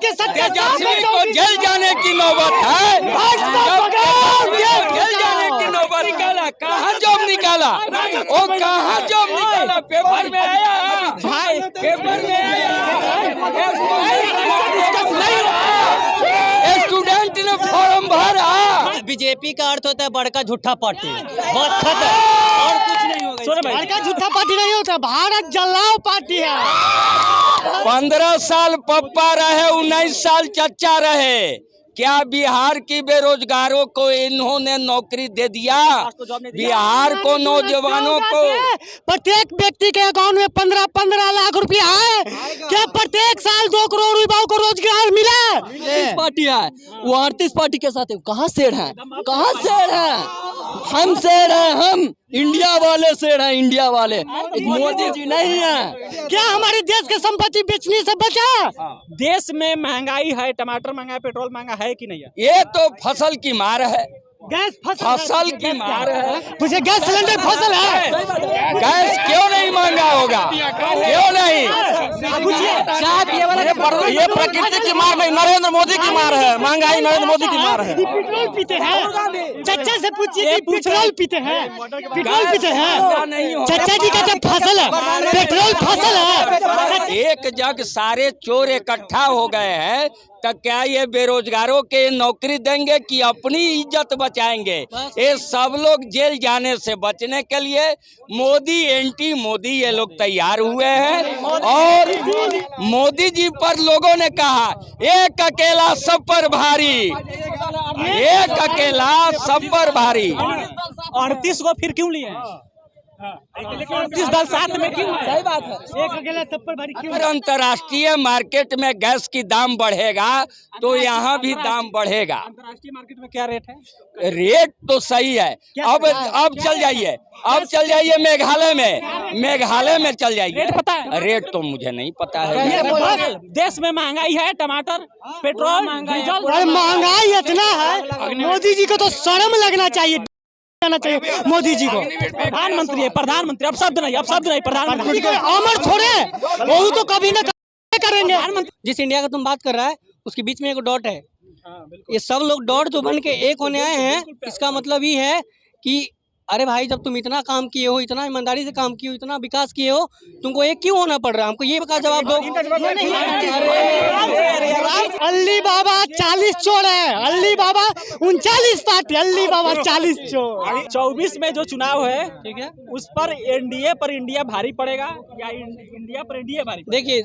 के तेजस्वी को जेल जाने की नौबत है। जेल जाने की नौबत निकाला, कहाँ जॉब निकाला, वो कहाँ जॉब निकाला, पेपर में आया भाई, पेपर में आया। स्टूडेंट ने फॉर्म भरा। बीजेपी का अर्थ होता है बड़का झूठा पार्टी, बहुत खतरा और कुछ नहीं होगा। बड़का झूठा पार्टी नहीं होता, भारत जलाओ पार्टी है। 15 साल पप्पा रहे, 19 साल चचा रहे, क्या बिहार की बेरोजगारों को इन्होंने नौकरी दे दिया? बिहार को नौजवानों को प्रत्येक व्यक्ति के अकाउंट में 15-15 लाख रुपया है। क्या प्रत्येक साल 2 करोड़ युवाओं को रोजगार मिला? 30 पार्टी है, वो 38 पार्टी के साथ है। कहाँ शेर है, कहाँ शेर है? हम शेर है, हम इंडिया वाले शेर है, इंडिया वाले। मोदी जी नहीं है। क्या हमारे देश के संपत्ति बेचने से बचा? देश में महंगाई है, टमाटर महंगा है, पेट्रोल महंगा है कि नहीं है? ये तो फसल की मार है, गैस फसल की मार है। मुझे गैस सिलेंडर फसल है। गैस क्यों नहीं महंगा होगा, क्यों नहीं? ये प्रकृति की मार नहीं, नरेंद्र मोदी की मार है। महंगाई नरेंद्र मोदी की मार है। पेट्रोल पीते हैं, चचा से पूछिए कि पेट्रोल पीते हैं, पेट्रोल पीते हैं। चचा जी का जब फसल है, पेट्रोल फसल है। एक जग सारे चोर इकट्ठा हो गए हैं, तो क्या ये बेरोजगारों के नौकरी देंगे कि अपनी इज्जत बचाएंगे? ये सब लोग जेल जाने से बचने के लिए मोदी एंटी मोदी ये लोग तैयार हुए हैं। और मोदी जी पर लोगों ने कहा एक अकेला सब पर भारी, एक अकेला सब पर भारी। 38 को फिर क्यों लिए? 38 दल साथ में क्यों? सही बात है। एक अकेला सब पर भारी क्यों? अगर अंतर्राष्ट्रीय मार्केट में गैस की दाम बढ़ेगा तो यहाँ भी दाम बढ़ेगा। अंतर्राष्ट्रीय मार्केट में क्या रेट है? रेट तो सही है। अब चल जाइए, अब चल जाइए मेघालय में, मेघालय में चल जाइए। रेट पता है? रेट तो मुझे नहीं पता है। देश में महंगाई है, टमाटर, पेट्रोल, डीजल। महंगाई इतना है, मोदी जी को तो शर्म लगना चाहिए, मोदी जी को। प्रधानमंत्री है, प्रधानमंत्री। अब शब्द नहीं, अब शब्द नहीं। प्रधानमंत्री अमर छोड़े, वो तो कभी न करेंगे। जिस इंडिया का तुम बात कर रहा है उसके बीच में एक डॉट है। ये सब लोग डॉट जो बन के एक होने आए हैं, इसका मतलब ये है कि अरे भाई जब तुम इतना काम किए हो, इतना ईमानदारी से काम किए हो, इतना विकास किए हो, तुमको एक क्यों होना पड़ रहा है? हमको ये का जवाब दो। अल्ली बाबा 40 चोर है, अल्ली बाबा 39 पार्टी, अल्ली बाबा 40 चोर। 24 में जो चुनाव है, ठीक है, उस पर एनडीए पर इंडिया भारी पड़ेगा या इंडिया पर एनडीए भारी? देखिए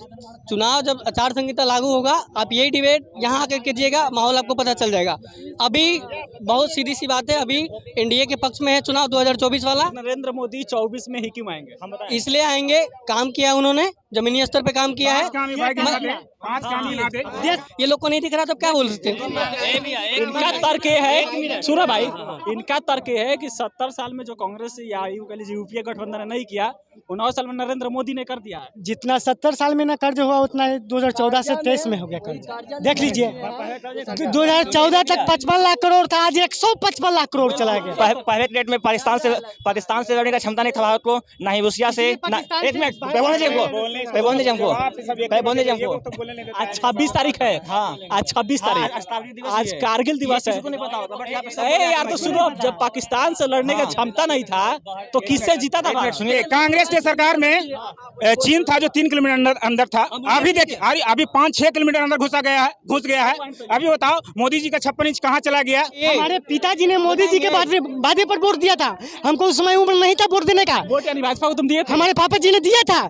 चुनाव जब आचार संहिता लागू होगा, आप यही डिबेट यहाँ आकर कीजिएगा, माहौल आपको पता चल जाएगा। अभी बहुत सीधी सी बात है, अभी एनडीए के पक्ष में है चुनाव 2024 वाला। नरेंद्र मोदी 24 में ही क्यों आएंगे? इसलिए आएंगे, काम किया उन्होंने, जमीनी स्तर पे काम किया है। ये लोग को नहीं दिख रहा तब क्या बोल सकते हैं? इनका तर्क ये है, सुनो भाई, इनका तर्क ये है कि 70 साल में जो कांग्रेस या यूपीए गठबंधन ने नहीं किया, 19 साल में नरेंद्र मोदी ने कर दिया है। जितना 70 साल में ना कर्ज हुआ उतना 2014 से 23 में हो गया कर्ज। देख लीजिए, 2014 तक 55 लाख करोड़ था, आज 155 लाख करोड़ चला गया। पहले प्लेट में पाकिस्तान से लड़ने का क्षमता नहीं था भारत को, ना ही रूसिया से। एक मिनट बोलने हमको। आज 26 तारीख है। हाँ, आज 26 तारीख, आज कारगिल दिवस है। यार तो सुनो, जब पाकिस्तान से लड़ने का क्षमता नहीं था तो किससे जीता था? सुनिए, कांग्रेस के सरकार में चीन था जो 3 किलोमीटर अंदर था। अभी देखिए, अभी 5-6 किलोमीटर अंदर घुस गया है। अभी बताओ मोदी जी का 56 इंच कहाँ चला गया? हमारे पिताजी ने मोदी जी के वादे पर वोट दिया था, हमको उस समय उम्र नहीं था वोट देने का। वोट यानी भाजपा को तुम दिए थे? हमारे पापा जी ने दिया था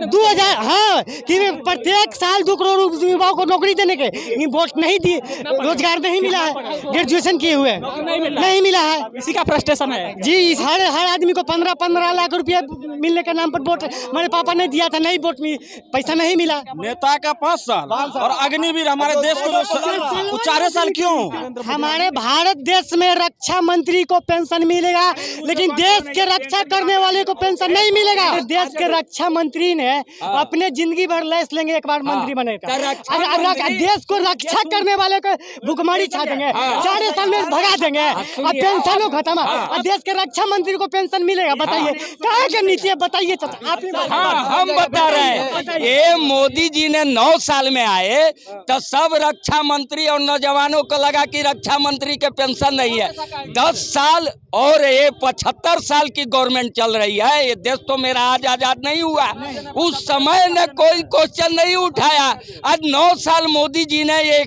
2000। हाँ, कि प्रत्येक साल 2 करोड़ युवाओं को नौकरी देने के, वोट नहीं दिए, रोजगार नहीं मिला है, ग्रेजुएशन किए हुए नहीं मिला है। इसी का फ्रस्ट्रेशन है जी। हर आदमी को 15-15 लाख रुपया मिलने के नाम पर वोट हमारे पापा ने दिया था, नहीं वोट में पैसा नहीं मिला। नेता का 5 साल और अग्निवीर हमारे देश को 4 साल क्यों? हमारे भारत देश में रक्षा मंत्री को पेंशन मिलेगा लेकिन देश के रक्षा करने वाले को पेंशन नहीं मिलेगा। देश के रक्षा मंत्री ने अपने जिंदगी भर लैस लेंगे एक बार मंत्री बनेगा। देश को रक्षा करने वाले को भुखमरी छा देंगे, 4 साल में भगा देंगे और पेंशनों खत्म। और देश के रक्षा मंत्री को पेंशन मिलेगा? बताइए कहाँ के नीति है, बताइए चाचा आप ही। हम बता रहे हैं, ये मोदी जी ने 9 साल में आए तो सब रक्षा मंत्री और नौजवानों को लगा कि रक्षा मंत्री के पेंशन नहीं है। 10 साल और ये 75 साल की गवर्नमेंट चल रही है। ये देश तो मेरा आज आजाद नहीं हुआ, उस समय ने कोई क्वेश्चन नहीं उठाया। आज 9 साल मोदी जी ने ये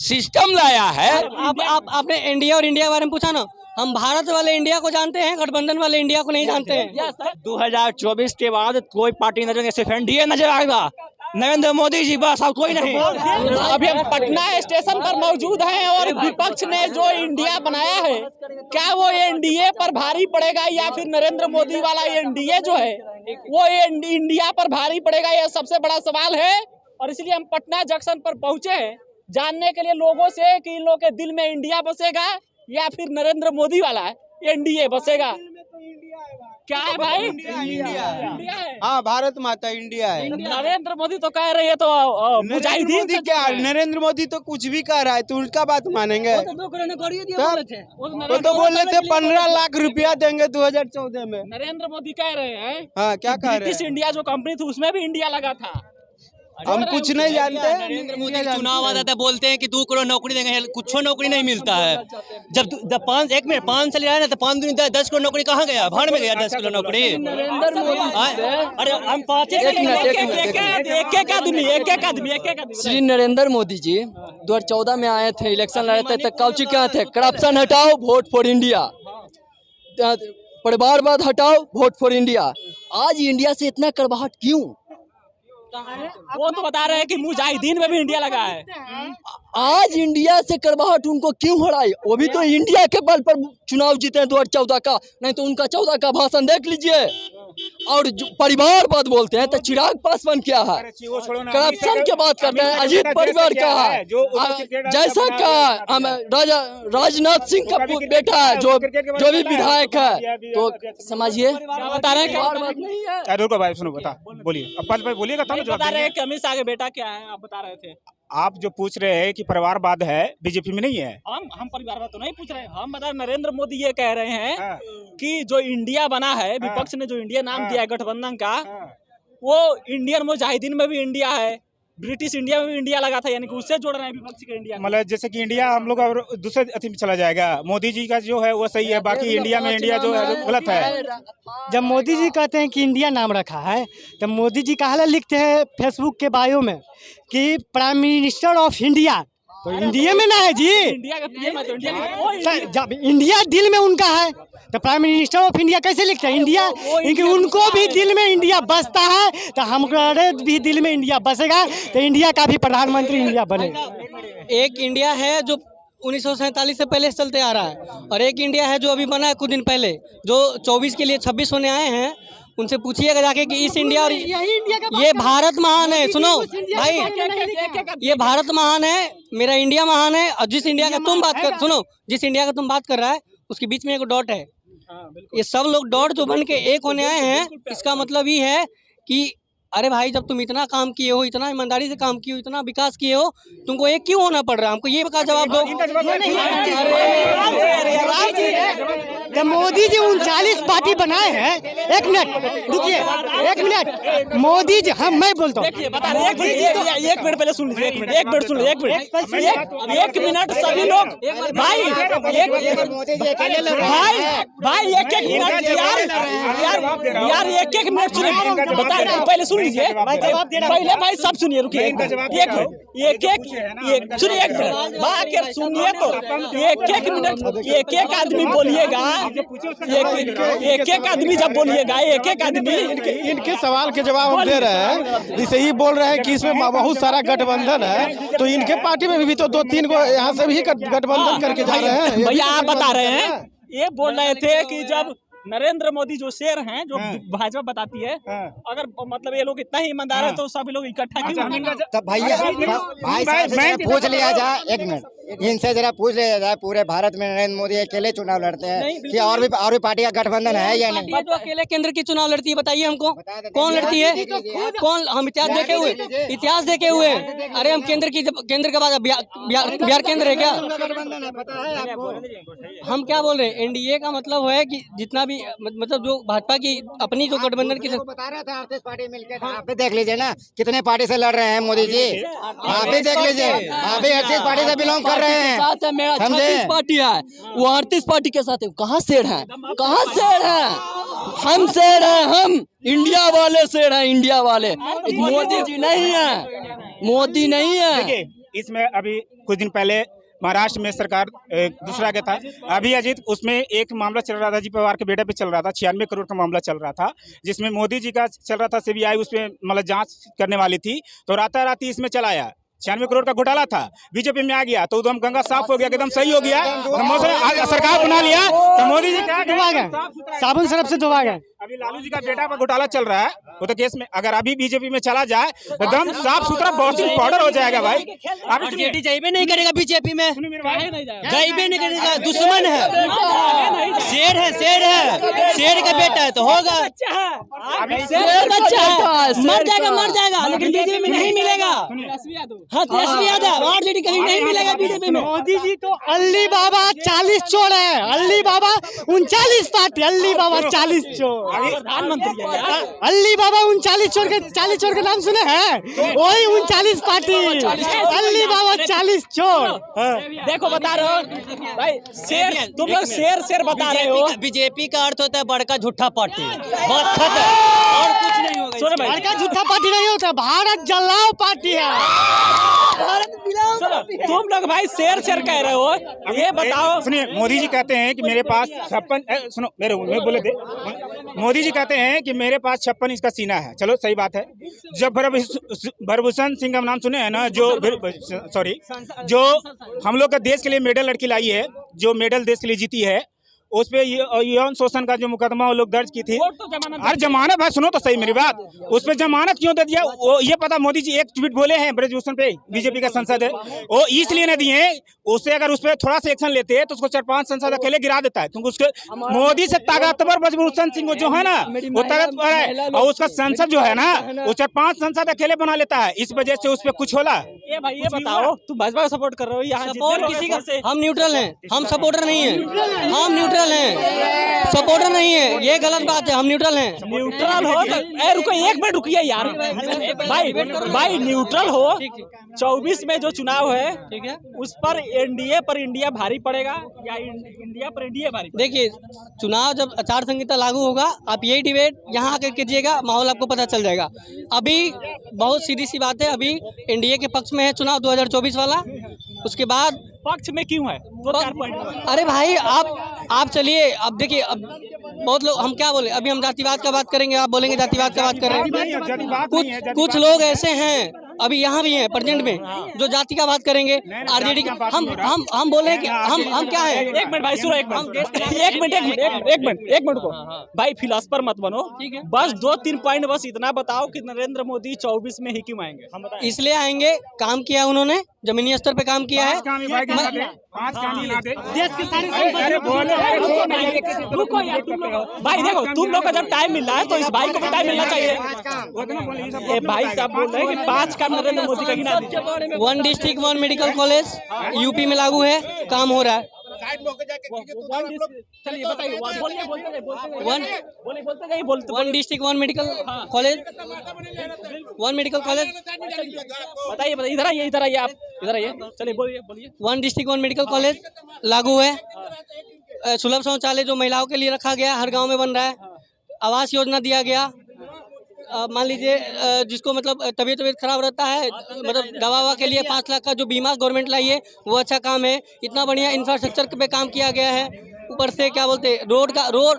सिस्टम लाया है। आपने इंडिया और इंडिया के बारे में पूछा ना, हम भारत वाले इंडिया को जानते हैं, गठबंधन वाले इंडिया को नहीं जानते हैं। 2024 के बाद कोई पार्टी नजर, सिर्फ एनडीए नजर आएगा, नरेंद्र मोदी जी बस, और कोई नहीं। अभी हम पटना स्टेशन पर मौजूद हैं और विपक्ष ने जो इंडिया बनाया है, क्या वो एनडीए पर भारी पड़ेगा या फिर नरेंद्र मोदी वाला एनडीए जो है वो इंडिया पर भारी पड़ेगा? यह सबसे बड़ा सवाल है। और इसलिए हम पटना जंक्शन पर पहुंचे हैं जानने के लिए लोगों से कि इन लोगों के दिल में इंडिया बसेगा या फिर नरेंद्र मोदी वाला एनडीए बसेगा। क्या है भाई? इंडिया है। हाँ, भारत माता इंडिया है। नरेंद्र मोदी तो कह रहे हैं तो मुजाहिदीन से क्या? नरेंद्र मोदी तो कुछ भी कह रहा है तो उनका बात मानेंगे? वो तो बोल रहे थे 15 लाख रुपया देंगे 2014 में। नरेंद्र मोदी कह रहे हैं। हाँ, क्या कह रहे हैं? इंडिया जो कंपनी थी उसमें भी इंडिया लगा था। हम कुछ नहीं जानते। नरेंद्र मोदी चुनाव आता था, बोलते हैं कि 2 करोड़ नौकरी देंगे, कुछ नौकरी नहीं मिलता है। जब 5 साल आया ना तो 5 दिन 10 करोड़ नौकरी कहाँ गया? भाड़ में गया 10 करोड़ नौकरी। अरे हम 5 एक आदमी श्री नरेंद्र मोदी जी 2014 में आए थे, इलेक्शन लड़े थे, तो काउची क्या थे? करप्शन हटाओ, वोट फॉर इंडिया, परिवारवाद हटाओ, वोट फॉर इंडिया। आज इंडिया से इतना कड़वाहट क्यों? वो तो बता रहे हैं कि मुजाहिदीन में भी इंडिया लगा है। आज इंडिया से कड़वाहट उनको क्यों हो रहा है? वो भी तो इंडिया के बल पर चुनाव जीते हैं 2014 का, नहीं तो उनका 14 का भाषण देख लीजिए। और परिवारवाद बोलते हैं तो चिराग पासवान क्या है? करप्शन की बात करते हैं, अजीत परिवार क्या है? जैसा का राजनाथ सिंह का बेटा है जो भी विधायक है, तो समझिए बता रहे हैं। रुको भाई, सुनो, बता, बोलिए, बोलिएगा तब बता रहे हैं कि अमित शाह का बेटा क्या है, आप बता रहे थे। आप जो पूछ रहे हैं कि परिवारवाद है, बीजेपी में नहीं है। हम परिवारवाद तो नहीं पूछ रहे हैं, हम बता नरेंद्र मोदी ये कह रहे हैं कि जो इंडिया बना है, विपक्ष ने जो इंडिया नाम दिया है गठबंधन का, वो इंडियन मुजाहिदीन में भी इंडिया है, ब्रिटिश इंडिया में भी इंडिया लगा था, यानी कि उससे जोड़ रहे हैं विपक्ष के इंडिया। मतलब जैसे कि इंडिया हम लोग और दूसरे अथी में चला जाएगा। मोदी जी का जो है वो सही है, बाकी इंडिया में इंडिया जो है गलत है। जब मोदी जी कहते हैं कि इंडिया नाम रखा है, तो मोदी जी कहाँ लिखते हैं फेसबुक के बायो में कि प्राइम मिनिस्टर ऑफ इंडिया, तो इंडिया में ना है जी। इंडिया का पीएम है तो इंडिया जब इंडिया दिल में उनका है तो प्राइम मिनिस्टर ऑफ इंडिया कैसे लिखते हैं इंडिया? क्योंकि उनको भी दिल में इंडिया बसता है, तो हमारे भी दिल में इंडिया बसेगा, तो इंडिया का भी प्रधानमंत्री इंडिया बनेगा। एक इंडिया है जो 1947 से पहले से चलते आ रहा है, और एक इंडिया है जो अभी बना है कुछ दिन पहले, जो 24 के लिए 26 होने आए हैं। उनसे पूछिएगा जाके कि इस इंडिया और ये भारत महान है। सुनो भाई, ये भारत महान है, मेरा इंडिया महान है, और जिस इंडिया का तुम बात कर, सुनो, जिस इंडिया का तुम बात कर रहा है उसके बीच में एक डॉट है। ये सब लोग डॉट जो बन के एक होने आए हैं, इसका मतलब ये है कि अरे भाई जब तुम इतना काम किए हो, इतना ईमानदारी से काम किए हो, इतना विकास किए हो, तुमको एक क्यों होना पड़ रहा है? हमको ये का जवाब दो। जब मोदी जी 39 पार्टी बनाए हैं, एक मिनट रुकिए, एक मिनट, मोदी जी, हम मैं बोलता हूँ, एक मिनट पहले सुन लीजिए, एक मिनट सुन लीजिए, एक मिनट सभी लोग भाई, भाई एक मिनट सुनिए, बता पहले सुन लीजिए, पहले भाई सब सुनिए, रुकिए एक सुनिए, तो एक मिनट एक आदमी बोलिएगा, एक आदमी जब बोलिएगा, एक आदमी इनके सवाल के जवाब हम दे रहे हैं। इसे ही बोल रहे हैं कि इसमें बहुत सारा गठबंधन है, तो इनके पार्टी में भी तो 2-3 को यहाँ से भी गठबंधन करके जा रहे हैं। भैया आप बता रहे हैं, ये बोल रहे थे कि जब नरेंद्र मोदी जो शेर हैं, जो भाजपा बताती है, अगर मतलब ये लोग इतना ही ईमानदार है तो सभी लोग इकट्ठा क्यों? तो भैया भाई साहब से पूछ लिया जाए, एक मिनट इनसे जरा पूछ लिया जाए, पूरे भारत में नरेंद्र मोदी अकेले चुनाव लड़ते हैं कि और भी पार्टी का गठबंधन है या नहीं? तो अकेले केंद्र की चुनाव लड़ती है, बताइए हमको कौन लड़ती है? कौन? हम इतिहास देखे हुए अरे हम केंद्र के बाद बिहार केंद्र है क्या? हम क्या बोल रहे हैं, एनडीए का मतलब है कि जितना भी मतलब जो भाजपा की अपनी जो गठबंधन की बता रहा था 38 पार्टी मिलकर, आप भी देख लीजिए ना कितने पार्टी से लड़ रहे हैं मोदी जी, आप भी देख लीजिए, आप भी 38 पार्टी से बिलोंग कर रहे हैं। साथ है मेरा 36 पार्टी है, वो 38 पार्टी के साथ है। कहाँ शेर है? कहाँ शेर है? हम शेर हैं, हम इंडिया वाले शेर हैं, इंडिया वाले। मोदी जी नहीं है, मोदी नहीं है। देखिए इसमें अभी कुछ दिन पहले महाराष्ट्र में सरकार दूसरा क्या था, अभी अजीत उसमें एक मामला चल रहा था जी पवार के बेटे पे चल रहा था, 96 करोड़ का मामला चल रहा था, जिसमें मोदी जी का चल रहा था, सीबीआई उसमें मतलब जांच करने वाली थी, तो राताराती इसमें चला आया। 96 करोड़ का घोटाला था, बीजेपी में आ गया तो एकदम गंगा साफ हो गया, एकदम सही हो गया, सरकार बना लिया तो मोदी जी क्या डुबा गए, साबुन सरफ से डुबा गए। अभी लालू जी का बेटा पर घोटाला चल रहा है, वो तो केस में अगर अभी बीजेपी में चला जाए एकदम साफ सुथरा वॉशिंग पाउडर हो जाएगा भाई। आप जाइबे नहीं करेगा बीजेपी में, जाइबे नहीं करेगा, दुश्मन है, शेर है, शेर का बेटा है तो होगा, मर जाएगा लेकिन बीजेपी में नहीं मिलेगा। हाँ तेजस्वी यादव आरजेडी कहीं नहीं मिलेगा बीजेपी में। मोदी जी तो अल्ली बाबा 40 चोर है, अल्ली बाबा 39 पार्टी, अल्ली बाबा 40 चोर, अल्ली बाबा 39 चोर के नाम सुने हैं? वही 39 पार्टी, अल्ली बाबा 40 चोर। देखो बता रहे हो भाई, शेर तुम लोग शेर बता रहे हो। बीजेपी का अर्थ होता है बड़का झूठा पार्टी, बात खत्म, और कुछ नहीं होगा। बड़का झूठा पार्टी नहीं होता, भारत जलाओ पार्टी है। तुम लोग भाई शेर कह रहे हो, ये बताओ। सुनिए मोदी जी कहते हैं कि मेरे पास 56 सुनो मेरे बोले थे, मोदी जी कहते हैं कि मेरे पास 56 इंच का सीना है, चलो सही बात है। जब भरभूषण सिंह का नाम सुने हैं ना, जो हम लोग का देश के लिए मेडल लड़की लाई है, जो मेडल देश के लिए जीती है, उस पे यौन शोषण का जो मुकदमा वो लोग दर्ज की थी, हर जमानत भाई सुनो तो सही मेरी बात, उस पे जमानत क्यों दे दिया वो ये पता? मोदी जी एक ट्वीट बोले हैं ब्रजभूषण पे, बीजेपी का सांसद है, वो इसलिए नहीं दिए, उससे अगर उस पर थोड़ा सा एक्शन लेते तो उसको 4-5 सांसद अकेले गिरा देता है, क्योंकि उसके मोदी से ताकतवर ब्रजभूषण सिंह जो है ना वो ताकतवर है, और उसका संसद जो है ना वो 4-5 सांसद अकेले बना लेता है, इस वजह से उस पर कुछ होला। ये भाई ये बताओ, तुम भाजपा को सपोर्ट कर रहे हो? यहाँ सपोर्ट किसी का, हम न्यूट्रल हैं, हम सपोर्टर नहीं है, हम न्यूट्रल हैं, सपोर्टर नहीं है, ये गलत बात है, हम न्यूट्रल हैं। न्यूट्रल हो तो रुको एक मिनट रुकिए यार, भाई न्यूट्रल हो, 24 में जो चुनाव है ठीक है, उस पर एनडीए पर इंडिया भारी पड़ेगा या इंडिया पर एनडीए भारी? देखिए चुनाव जब आचार संहिता लागू होगा, आप यही डिबेट यहाँ आकर कीजिएगा, माहौल आपको पता चल जाएगा। अभी बहुत सीधी सी बात है, अभी एनडीए के पक्ष में है चुनाव 2024 वाला, उसके बाद पक्ष में क्यों है? अरे भाई आप चलिए, अब देखिए, अब बहुत लोग, हम क्या बोले, अभी हम जातिवाद का बात करेंगे, आप बोलेंगे जातिवाद का बात कर रहे हैं, कुछ लोग ऐसे हैं अभी यहाँ भी हैं प्रेजेंट में जो जाति का बात करेंगे, आरजेडी का, हम बोले कि हम क्या है। एक मिनट भाई सुनो, एक मिनट को भाई फिलोसफर मत बनो, ठीक है, बस 2-3 पॉइंट बस इतना बताओ कि नरेंद्र मोदी 24 में ही क्यों आएंगे? हम बताएं। इसलिए आएंगे, काम किया उन्होंने, जमीनी स्तर पे काम किया है, देश के सारे भाई देखो तुम लोग को जब टाइम मिल रहा है तो इस भाई को भी टाइम मिलना चाहिए। भाई साहब बोल रहे हैं कि 5 काम नरेंद्र मोदी का गिना दीजिए। 1 डिस्ट्रिक्ट 1 मेडिकल कॉलेज यूपी में लागू है, काम हो रहा है। चलिए बताइए, बोलिए, one district 1 medical college, 1 medical college, बताइए इधर आइए आप, इधर आइए, चलिए बोलिए। 1 डिस्ट्रिक्ट 1 मेडिकल कॉलेज लागू है। सुलभ शौचालय जो महिलाओं के लिए रखा गया, हर गांव में बन रहा है। आवास योजना दिया गया, मान लीजिए जिसको मतलब तबीयत खराब रहता है, मतलब दवा के लिए 5 लाख का जो बीमा गवर्नमेंट लाई है, वो अच्छा काम है। इतना बढ़िया इंफ्रास्ट्रक्चर पे काम किया गया है। ऊपर से क्या बोलते हैं,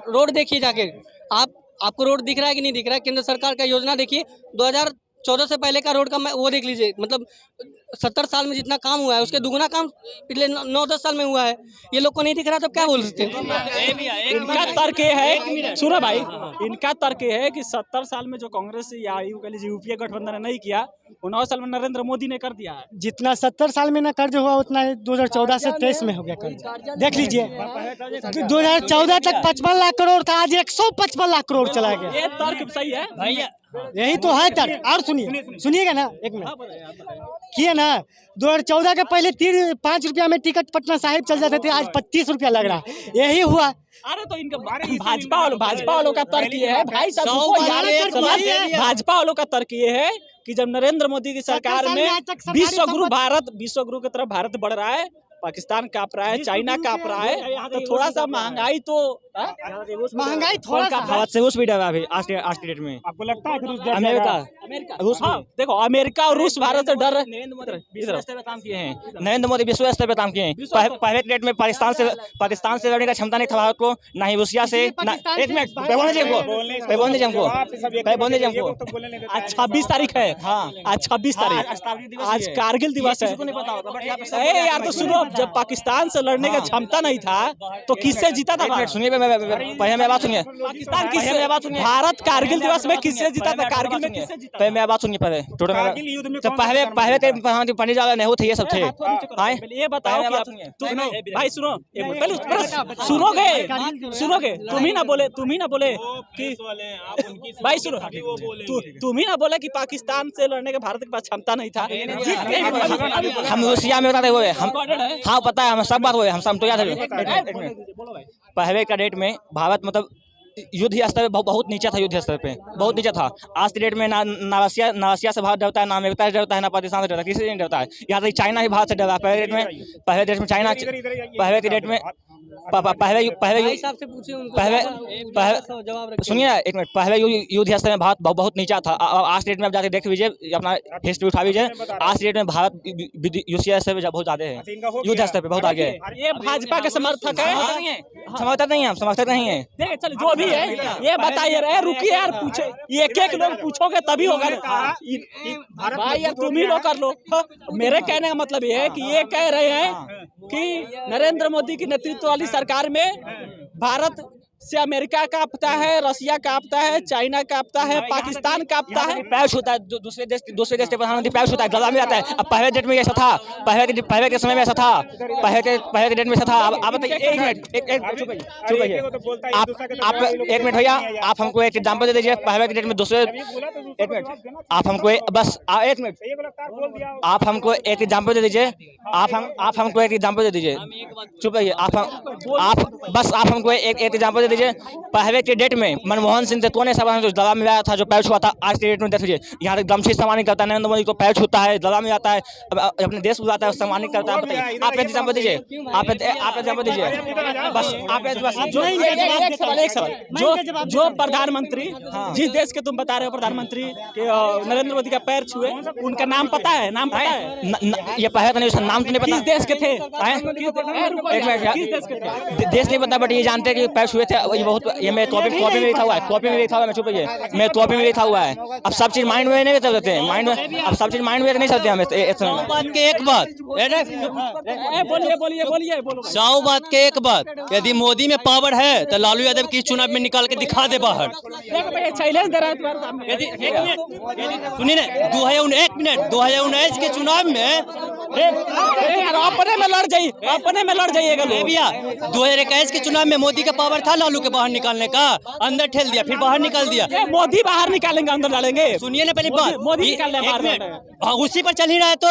रोड देखिए जाके, आपको रोड दिख रहा है कि नहीं दिख रहा है? केंद्र सरकार का योजना देखिए, 14 से पहले का रोड का वो देख लीजिए, मतलब 70 साल में जितना काम हुआ है उसके दुगना काम पिछले 9-10 साल में हुआ है। ये लोग को नहीं दिख रहा, तब क्या बोल सकते हैं? इनका तर्क ये है, सुनो भाई, इनका तर्क ये है कि 70 साल में जो कांग्रेस या यूपीए गठबंधन ने नहीं किया, 19 साल में नरेंद्र मोदी ने कर दिया है। जितना 70 साल में ना कर्ज हुआ उतना 2014 से 23 में हो गया कर्ज। देख लीजिए 2014 तक 55 लाख करोड़ था, आज 155 लाख करोड़ चला गया। ये तर्क सही है भैया, यही तो है तर्क। और सुनिएगा ना, एक मिनट किए ना, 2014 के पहले 5 रुपया में टिकट पटना साहिब चल जाते थे, आज 25 रुपया लग रहा है। यही हुआ। अरे तो इनका भाजपा वालों का तर्क ये है भाई साहब, भाजपा वालों का तर्क ये है कि जब नरेंद्र मोदी की सरकार में विश्व गुरु की तरफ भारत बढ़ रहा है, पाकिस्तान काँप रहा है, चाइना काँप रहा है, तो थोड़ा सा महंगाई तो थोड़ा सा भारत से रूस भी डरा अभी आज की डेट में। आपको लगता है कि अमेरिका रूस, हाँ देखो अमेरिका और रूस भारत से डर विश्व स्तर पे काम किए हैं, नरेंद्र मोदी विश्व स्तर पे काम किए हैं। पहले डेट में पाकिस्तान से लड़ने का क्षमता नहीं था भारत को, ना ही रूसिया से। एक मिनट बोलने हमको। आज 26 तारीख है, हाँ आज 26 तारीख, आज कारगिल दिवस है। यार तो सुनो, जब पाकिस्तान से लड़ने का क्षमता नहीं था तो किससे जीता था? सुनिए पहले मेरी बात सुनिए, पाकिस्तान किससे, भारत कारगिल दिवस में किससे जीता था? कारगिल में किससे जीता? पहले मेरी बात सुनिए, पहले तो पहले प्रधानमंत्री पंडित जवाहरलाल नेहरू थे, ये सब थे। ये बताओ भाई, सुनो पहले सुनोगे, तुम ही ना बोले कि भाई सुनो, तुम ही ना बोले कि पाकिस्तान से लड़ने के भारत के पास क्षमता नहीं था। हम रूसिया में बताते हुए, हम हाँ पता है, हम सब बात हुए, हम तो याद है। पहले का डेट में भारत मतलब युद्ध स्तर पे बहुत नीचा था, युद्ध स्तर पे बहुत नीचा था। आज की डेट में ना रसिया से भारत डरता है, ना अमेरिका से डरता है, ना पाकिस्तान से डरता है, किसी से नहीं डरता है। यहाँ तक चाइना ही भारत से डरा है। पहले डेट में चाइना, पहले की डेट में सुनिए एक मिनट, पहले युद्ध स्तर में भारत बहुत नीचा था। आज डेट में आप जाके देख लीजिए, अपना हिस्ट्री उठा लीजिए, आज डेट में भारत यूसीएस से बहुत ज्यादा है, युद्ध स्तर पे बहुत आगे है। ये भाजपा के समर्थक है, समर्थक नहीं है, हम समर्थक नहीं है। चल जो भी है ये बताइए, रहे रुकिए यार, पूछे एक लोग पूछोगे तभी होगा भाई, यार तुम ही लोग कर लो। मेरे कहने का मतलब ये है कि ये कह रहे हैं कि नरेंद्र मोदी की नेतृत्व वाली सरकार में भारत से अमेरिका कांपता है, रसिया कांपता है, चाइना कांपता है, पाकिस्तान कांपता है। पैर छूता है, दूसरे देश के प्रधानमंत्री पैर छूता है, गला में आता है। अब पहले डेट में ऐसा था, पहले के समय में ऐसा था, पहले डेट में ऐसा था। आप बताइए, एक मिनट आप एक मिनट भैया, आप हमको एक एग्जाम्पल दे दीजिए। पहले के डेट में दूसरे, एक मिनट आप हमको बस एक मिनट आप हमको एक एग्जाम्पल दे दीजिए। आप हमको एक एग्जाम्पल दे दीजिए, चुप रहिए। आप हमको एक एग्जाम्पल दीजिए। पहले के डेट में मनमोहन सिंह से ने सभा में दवा में आया था, जो पैर छुआ था। आज के डेट में देख लीजिए, यहाँ तक गमछी सम्मानित करता है, नरेंद्र मोदी को पैर छूता है, दवा में आता है, अपने देश बुलाता है, सम्मानित करता है। आप एक एग्जाम्पल दीजिए, आप एग्जाम्पल दीजिए बस। आप एक सवाल, जो प्रधानमंत्री, जिस देश के तुम बता रहे हो प्रधानमंत्री नरेंद्र मोदी का पैर छुए, उनका नाम पता है? नाम पता है? ये पहले तो नहीं, उसका नाम तो नहीं पता। किस देश के थे? देश नहीं पता, बट ये जानते हैं कि पैर छुए थे। ये बहुत, ये मेरे कॉपी में लिखा हुआ है, कॉपी में लिखा हुआ है। मैं चुप रहिए, मेरे कॉपी में लिखा हुआ है। अब सब चीज माइंड में नहीं चलते हैं, माइंड में अब सब चीज माइंड में नहीं चलते हमें। एक बात, 100 बात के एक बात, यदि मोदी में पावर है तो लालू यादव की चुनाव में निकाल के दिखा दे बाहर। सुनिए ना, 2019 के चुनाव में अपने में लड़ जाइएगा भैया। 2021 के चुनाव में मोदी का पावर था लालू के बाहर निकालने का, अंदर ठेल दिया, फिर बाहर निकाल दिया। मोदी बाहर निकालेंगे, अंदर डालेंगे? सुनिए ना पहली बात, मोदी निकालने बाहर, उसी पर चल ही रहा है। तो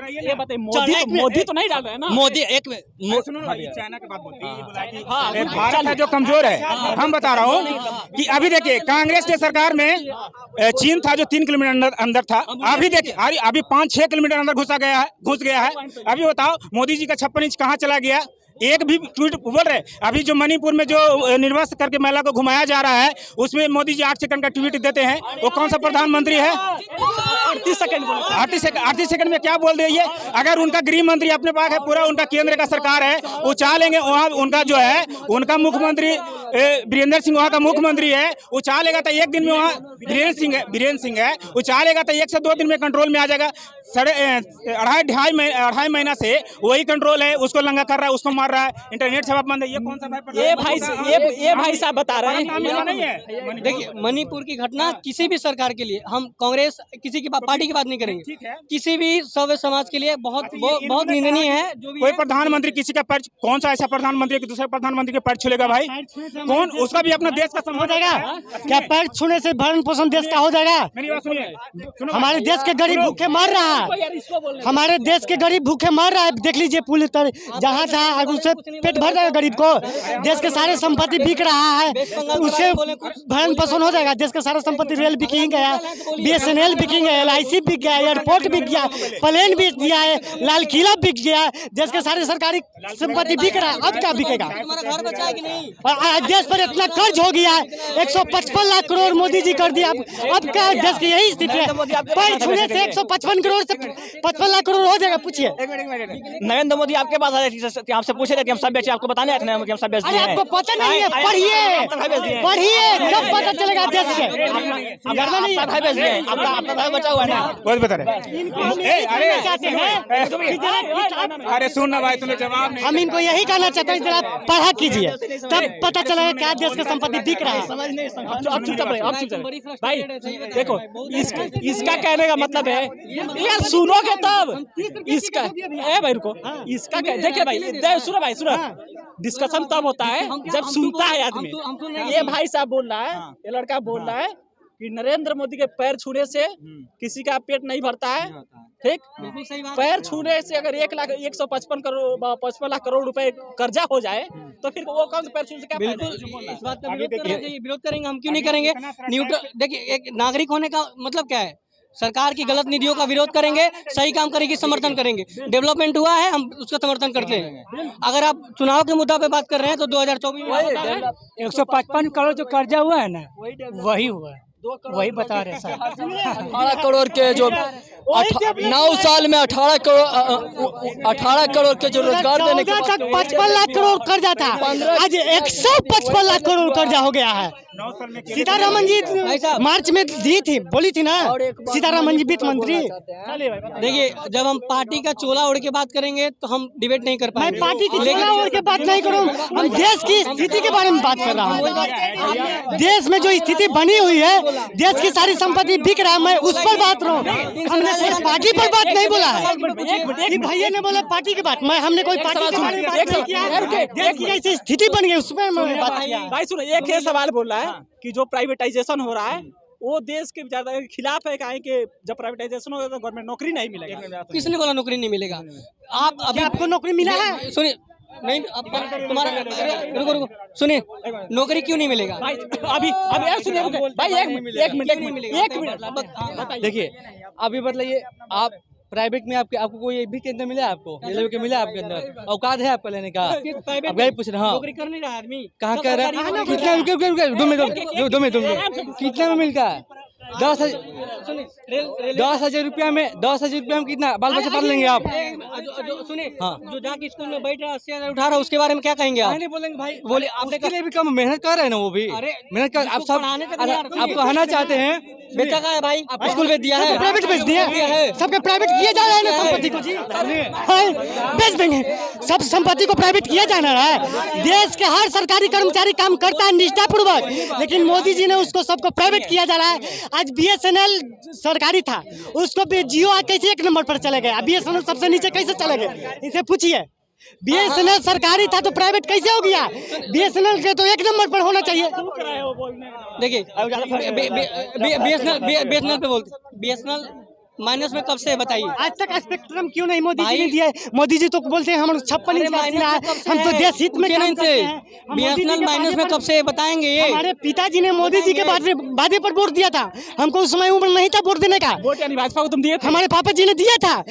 ये बताइए, मोदी तो नहीं डाल रहे हैं ना? मोदी एक चाइना की बात बोलती है, भारत है जो कमजोर है। हम बता रहा हूँ कि अभी देखिए, कांग्रेस के सरकार में चीन था जो 3 किलोमीटर अंदर था। अभी देखिए, अभी 5-6 किलोमीटर अंदर घुस गया है। अभी बताओ मोदी जी का 56 इंच कहाँ चला गया? एक भी ट्वीट बोल रहे। अभी जो मणिपुर में जो निर्वस्त्र करके महिला को घुमाया जा रहा है, उसमें मोदी जी 8 सेकंड का ट्वीट देते हैं। वो कौन सा प्रधानमंत्री है? 38 सेकंड में क्या बोल रही है? अगर उनका गृह मंत्री अपने पास है, पूरा उनका केंद्र का सरकार है, वो चाह लेंगे वहाँ उनका जो है, उनका मुख्यमंत्री वीरेंद्र सिंह वहाँ का मुख्यमंत्री है, वो चाह लेगा तो एक दिन में वहाँ वीरेंद्र सिंह है, वो चाह लेगा तो 1 से 2 दिन में कंट्रोल में आ जाएगा। अढ़ाई महीना से वही कंट्रोल है, उसको लंगा कर रहा है, उसको मार रहा है, इंटरनेट सेवा बंद है। ये कौन सा भाई? ये भाई साहब बता रहे हैं नहीं है। देखिए मणिपुर की घटना किसी भी सरकार के लिए, हम कांग्रेस किसी की पार्टी की बात नहीं करेंगे, किसी भी सभ्य समाज के लिए बहुत निंदनीय है। जो भी कोई प्रधानमंत्री किसी का पैर, कौन सा ऐसा प्रधानमंत्री दूसरे प्रधानमंत्री के पैर छूलेगा भाई? कौन? उसका भी अपना देश का हो जाएगा क्या? पैर छूने से भरण पोषण देश का हो जाएगा? मेरी बात सुनिए, हमारे देश के गरीब भूखे मर रहा है, हमारे देश के गरीब भूखे मर रहा है। देख लीजिए पुल तर जहाँ जहाँ उससे पेट भर जाएगा गरीब को। देश के सारे संपत्ति बिक रहा है, उससे भरण पोषण हो जाएगा। देश के सारे संपत्ति, रेल बिकिंग गया, BSNL बिकिंग है, LIC बिक गया, एयरपोर्ट बिक गया, प्लेन बिक गया है, लाल किला बिक गया। देश के सारे सरकारी संपत्ति बिक रहा है, अब क्या बिकेगा? घर बचा कि नहीं? और देश पर इतना कर्ज हो गया है, 155 लाख करोड़ मोदी जी कर दिया। अब क्या देश की यही स्थिति है? पैर छूने से 155 करोड़ से 55 लाख करोड़ हो जाएगा। पूछिए नरेंद्र मोदी आपके पास आए थे, आपसे पूछे थे कि हम सब बेचे, आपको बताने आए थे कि हम सब बेच दिए हैं। आपको पता नहीं है? पढ़िए जब पता चलेगा देश के। आपका बेच दिए, आपका भाई बचा हुआ है ना। बहुत बता रहे। अरे सुन ना भाई, तूने जवाब नहीं। हम इनको यही कहना चाहते हैं, जरा पढ़ा कीजिए, तब पता चलेगा क्या देश का संपत्ति बिक रहा है। अब चुपचाप भाई। देखो इसका कहने का मतलब है, यार सुनोगे तब इसका भाई रुको, इसका देखिए भाई, सुनो भाई, सुनो। डिस्कशन तब होता है जब सुनता है आदमी। ये भाई साहब बोल रहा है, ये लड़का बोल रहा है कि नरेंद्र मोदी के पैर छूने से किसी का पेट नहीं भरता है। ठीक, पैर छूने से अगर 1,55 लाख करोड़ रुपए कर्जा हो जाए तो फिर वो कौन से पैर छूने से क्या फायदा? इस बात का विरोध करेंगे, हम क्यों नहीं करेंगे? न्यूट्रल देखिए, एक नागरिक होने का मतलब क्या है? सरकार की गलत नीतियों का विरोध करेंगे, सही काम करेगी समर्थन करेंगे। डेवलपमेंट हुआ है, हम उसका समर्थन करते हैं। अगर आप चुनाव के मुद्दा पे बात कर रहे हैं तो 2024 में 155 करोड़ जो कर्जा हुआ है ना, वही हुआ है, वही बता रहे सर। 18 करोड़ के जो 9 साल में 18 करोड़ के जो रोजगार देने के 55 लाख करोड़ कर्जा था, आज 155 लाख करोड़ कर्जा हो गया है। सीतारमन जी मार्च में दी थी, बोली थी ना सीतारमन जी वित्त मंत्री। देखिए, जब हम पार्टी का चोला ओढ़ के बात करेंगे तो हम डिबेट नहीं कर पाएंगे। मैं पार्टी की चोला ओढ़ के बात नहीं करूँ, हम देश की स्थिति के बारे में बात कर रहा हूँ। देश में जो स्थिति बनी हुई है, देश की सारी संपत्ति बिक रहा है, मैं उस पर बात रहा हूँ। हमने पार्टी पर बात नहीं बोला है। भैया ने बोला पार्टी की बात, हमने कोई पार्टी के बारे में बात नहीं किया। देश की ऐसी स्थिति बन गई, उसमें बात किया। भाई सुनो, एक ये सवाल बोल रहा है कि जो प्राइवेटाइजेशन हो रहा है वो देश के ज्यादा खिलाफ है। कहें कि जब प्राइवेटाइजेशन होगा तो गवर्नमेंट नौकरी नहीं मिलेगा। किसने बोला नौकरी नहीं मिलेगा? आपको नौकरी मिला है? सुनिए, नहीं तुम्हारा रुको सुनिए, नौकरी क्यों नहीं मिलेगा भाई? अभी सुनिए भाई, एक मिनट देखिए, अभी बताइए, आप प्राइवेट में आपको कोई भी केंद्र मिला है? आपको रेलवे के मिला है? आपके अंदर औकात है आपका लेने का? अब यही पूछ रहे हैं। नौकरी कर नहीं रहा आदमी, कहाँ कर रहा है? कितना 2 में मिलता है? 10,000 रुपया में 10,000 रुपया में कितना बाल बच्चे पढ़ लेंगे आप? सुनिए, जो जाके स्कूल में बैठ रहा है 80,000 उठा रहा है, उसके बारे में क्या कहेंगे आप? नहीं बोलेंगे भाई, बोले आपके लिए भी कम मेहनत कर रहे हैं ना, वो भी मेहनत कर। आप सब आपको आना चाहते हैं, बेचा का है भाई, स्कूल बेच दिया है, प्राइवेट बेच दिया है, सबके प्राइवेट किए जा रहे हैं ना संपत्ति को। जी बेच देंगे, सब संपत्ति को प्राइवेट किया जा रहा है। देश के हर सरकारी कर्मचारी काम करता है निष्ठापूर्वक, लेकिन मोदी जी ने उसको सबको प्राइवेट किया जा रहा है। आज BSNL सरकारी था, उसको जियो कैसे 1 नंबर पर चले गए? BSNL सबसे नीचे कैसे चले गए? इसे पूछिए। BSNL सरकारी था तो प्राइवेट कैसे हो गया? BSNL के तो 1 नंबर पर होना चाहिए। देखिए, BSNL पे बोलते, BSNL माइनस में कब से बताइए? आज तक स्पेक्ट्रम क्यों नहीं मोदी जी ने दिया है? मोदी जी तो बोलते हैं हम 56 इंच का सीना है, हम तो देश हित में काम करते हैं। BSNL माइनस में कब से बताएंगे? ये हमारे पिताजी ने मोदी जी के वादे पर वोट दिया था, हमको उस समय उम्र नहीं था वोट देने का। वोट यानी भाजपा को तुम दिए? हमारे पापा जी ने दिया था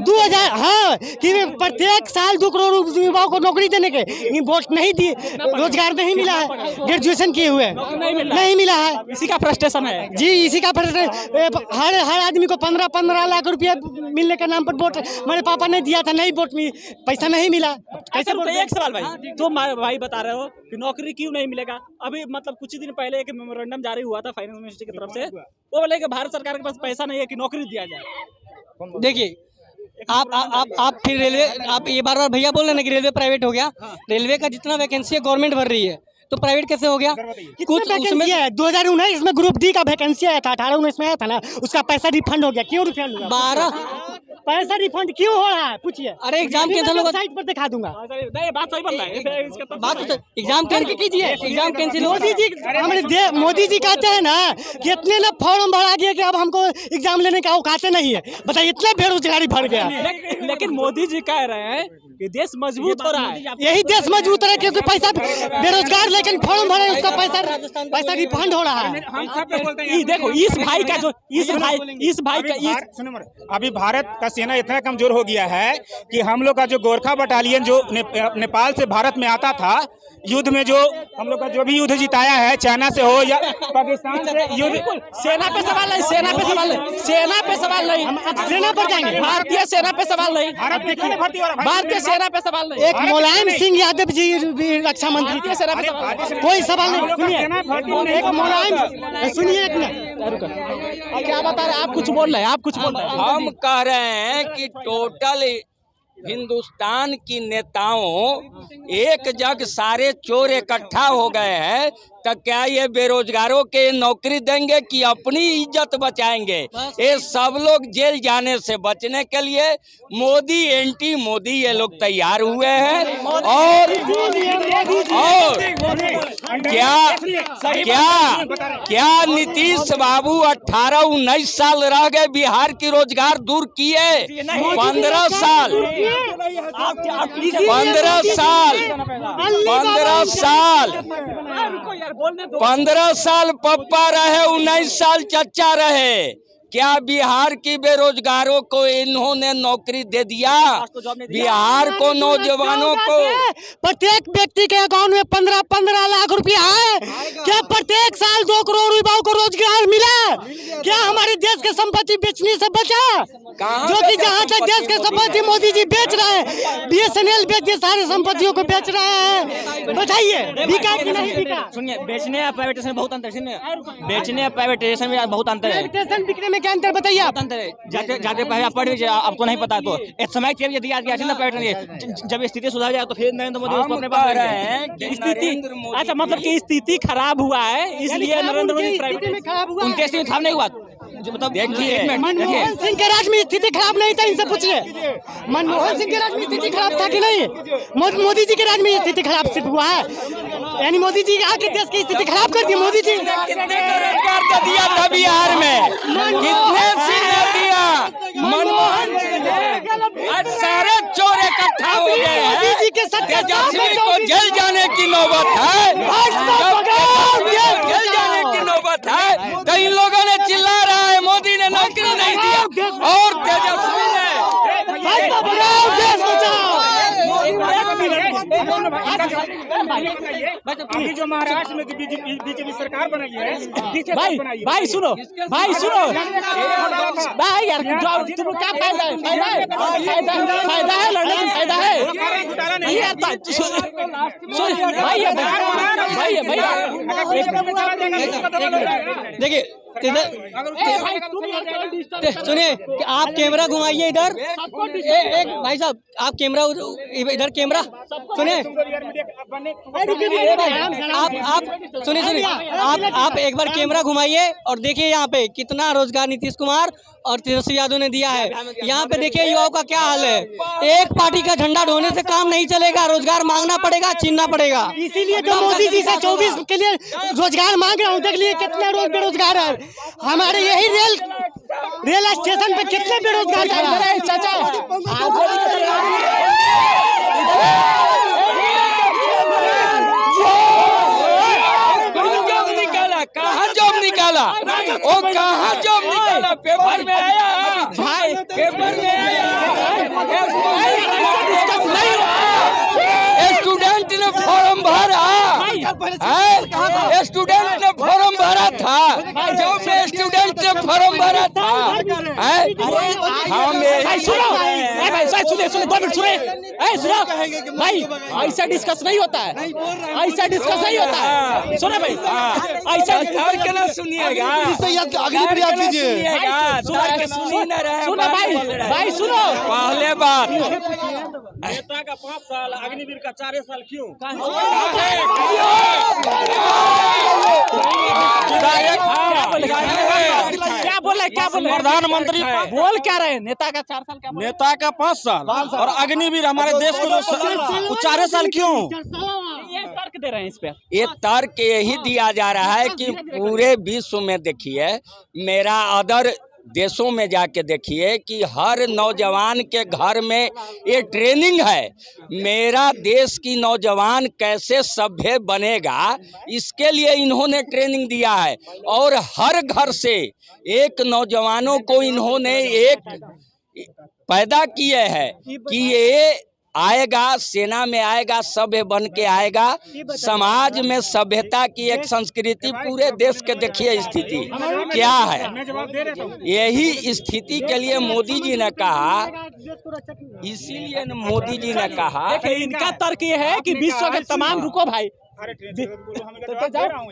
2000, हाँ, कि प्रत्येक साल 2 करोड़ युवाओं को नौकरी देने के। वोट नहीं दिए, रोजगार नहीं मिला है, ग्रेजुएशन किए हुए नहीं मिला है। इसी का फ्रस्ट्रेशन है जी, इसी का फ्रस्ट्रेशन। हर आदमी को 15 15 लाख रुपया मिलने के नाम पर वोट मेरे पापा ने दिया था, नहीं वोट में पैसा नहीं मिला। कैसे एक सवाल भाई, तुम भाई बता रहे हो कि नौकरी क्यों नहीं मिलेगा? अभी मतलब कुछ ही दिन पहले एक मेमोरेंडम जारी हुआ था फाइनेंस मिनिस्ट्री की तरफ से, वो बोले कि भारत सरकार के पास पैसा नहीं है कि नौकरी दिया जाए। देखिए आप फिर रेलवे, आप ये बार भैया बोल रहे हैं ना कि रेलवे प्राइवेट हो गया। रेलवे का जितना वैकेंसी है गवर्नमेंट भर रही है, तो प्राइवेट कैसे हो गया? कुछ उसमें 2019 में ग्रुप डी का वैकेंसी आया था, 18-19 में आया था ना, उसका पैसा रिफंड हो गया। क्यों रिफंड हुआ? 12 पैसा रिफंड क्यों हो रहा है पूछिए। अरे एग्जाम कैंसिल होगा, साइट पर दिखा दूंगा। नहीं बात सही बोल रहा है, बात तो एग्जाम कैंसिल कीजिए, एग्जाम कैंसिल। मोदी जी कहते हैं ना कि इतने ना फॉर्म भरा गया कि अब हमको एग्जाम लेने का औकात नहीं है। बताइए इतना बेरोजगारी बढ़ गया। लेकिन मोदी जी कह रहे हैं कि देश मजबूत हो रहा है। यही देश मजबूत है क्योंकि पैसा बेरोजगार लेकिन फॉर्म भरे उसका पैसा रिफंड हो रहा है। देखो इस भाई का जो इस भाई का अभी भारत का सेना इतना कमजोर हो गया है कि हम लोग का जो गोरखा बटालियन जो नेपाल से भारत में आता था, युद्ध में जो हम लोग का जो भी युद्ध जिताया है, चाइना से हो या पाकिस्तान से युद्ध, सेना पे सवाल नहीं, सेना पे सवाल नहीं, सेना पे सवाल नहीं, सेना पर जाएंगे। भारतीय सेना पे सवाल नहीं, भारतीय सेना पे सवाल नहीं। एक मुलायम सिंह यादव जी भी रक्षा मंत्री, सेना पे सवाल कोई सवाल नहीं। सुनिए एक मुलायम, सुनिए एक मिनट, क्या बता रहे आप? कुछ बोल रहे हैं आप, कुछ बोल रहे हैं। हम कह रहे हैं कि टोटल हिंदुस्तान की नेताओं एक जग सारे चोर इकट्ठा हो गए हैं, तो क्या ये बेरोजगारों के नौकरी देंगे कि अपनी इज्जत बचाएंगे? ये सब लोग जेल जाने से बचने के लिए मोदी एंटी मोदी ये लोग तैयार हुए हैं। और क्या नीतीश बाबू 18-19 साल रह गए, बिहार की रोजगार दूर किए? 15 साल 15 साल पप्पा रहे, 19 साल चचा रहे। क्या बिहार की बेरोजगारों को इन्होंने नौकरी दे दिया? बिहार को नौजवानों को प्रत्येक व्यक्ति के अकाउंट में 15-15 लाख रुपया है। क्या प्रत्येक साल 2 करोड़ युवाओं को रोजगार मिला? क्या हमारे देश के संपत्ति बेचने से बचा? जो कि जहाँ तक देश के संपत्ति मोदी जी बेच रहे हैं, BSNL बेच के सारे संपत्तियों को बेच रहे हैं। बताइए बिका कि नहीं बिका? सुनिए, बेचने और प्राइवेटाइजेशन में बहुत अंतर है। सुनिए, बेचने और प्राइवेटाइजेशन में बहुत अंतर है। प्राइवेटाइजेशन बिकने में क्या अंतर बताइए आप? अंतर है, जाते पहले आप पढ़ लीजिए, आपको नहीं पता तो एक समय चाहिए दिया गया ना प्राइवेट। जब स्थिति सुधार जाए तो फिर नरेंद्र मोदी उसको अपने पास रहे हैं। स्थिति अच्छा मतलब कि स्थिति खराब हुआ है, इसलिए नरेंद्र मोदी प्राइवेट में खराब हुआ। उनके स्थिति खराब नहीं हुआ। मतलब देखिए, मनमोहन सिंह के राज में स्थिति खराब नहीं था, इनसे पूछिए। मनमोहन सिंह के राज में स्थिति खराब था कि नहीं? मोदी जी के राज में स्थिति खराब सिर्फ हुआ है, यानी मोदी जी आके देश की स्थिति खराब कर दी। मोदी जी कितने रोजगार दिया था बिहार में? कितने सीट दिया? मनमोहन सारे चोर इकट्ठा हो गए हैं। मोदी जी के तेजस्वी को जेल जाने की नौबत है, जेल जाने की नौबत है। तो इन लोगों ने चिल्ला रहा है मोदी ने नौकरी नहीं दिया और तेजस्वी ने। अभी जो महाराष्ट्र में बीजेपी सरकार बनाई है, भाई सुनो भाई यार, तुम क्या फायदा है? फायदा है, लड़ने में फायदा है नहीं यार। देखिए सुनिए कि आप कैमरा घुमाइए इधर। एक भाई साहब आप कैमरा इधर, कैमरा सुनिए। आप सुनिए आप एक बार कैमरा घुमाइए और देखिए यहाँ पे कितना रोजगार नीतीश कुमार और तेजस्वी यादव ने दिया है। यहाँ पे देखिए युवाओं का क्या हाल है। एक पार्टी का झंडा ढोने से काम नहीं चलेगा, रोजगार मांगना पड़ेगा, छीनना पड़ेगा। इसीलिए तो मोदी जी से 24 के लिए रोजगार मांग रहा हूँ। देख लिए कितने लोग बेरोजगार है। हमारे यही रेल स्टेशन पे कितने बेरोजगार है चाचा। कहाँ जॉब निकाला? वो कहाँ जॉब निकाला? पेपर में आया भाई, पेपर में आया। स्टूडेंट ने फॉर्म भरा, स्टूडेंट ने फॉर्म भरा था। जब से स्टूडेंट ने फॉर्म भरा था। भाई सुनो, भाई सुनिए 2 मिनट सुनिए, सुनो भाई, ऐसा डिस्कस नहीं होता है, ऐसा डिस्कस नहीं होता है, सुनो भाई, ऐसा क्या सुनिएगा, सुनो भाई सुनो, पहले बात नेता का 5 साल, अग्निवीर का 4 साल क्यों? क्या बोले प्रधानमंत्री बोल क्या रहे? नेता का 4 साल, नेता का 5 साल और अग्निवीर हमारे देश को 4 साल क्यों? ये तर्क दे रहे हैं इस पे। ये तर्क यही दिया जा रहा है कि पूरे विश्व में देखिए, मेरा अदर देशों में जाके देखिए कि हर नौजवान के घर में ये ट्रेनिंग है। मेरा देश की नौजवान कैसे सभ्य बनेगा, इसके लिए इन्होंने ट्रेनिंग दिया है। और हर घर से एक नौजवानों को इन्होंने एक पैदा किए हैं कि ये आएगा, सेना में आएगा, सभ्य बन के आएगा, समाज में सभ्यता की एक संस्कृति, पूरे देश के देखिए स्थिति क्या है। यही स्थिति के लिए मोदी जी ने कहा, इसीलिए मोदी जी ने कहा, देखिए इनका तर्क ये है कि विश्व के तमाम, रुको भाई,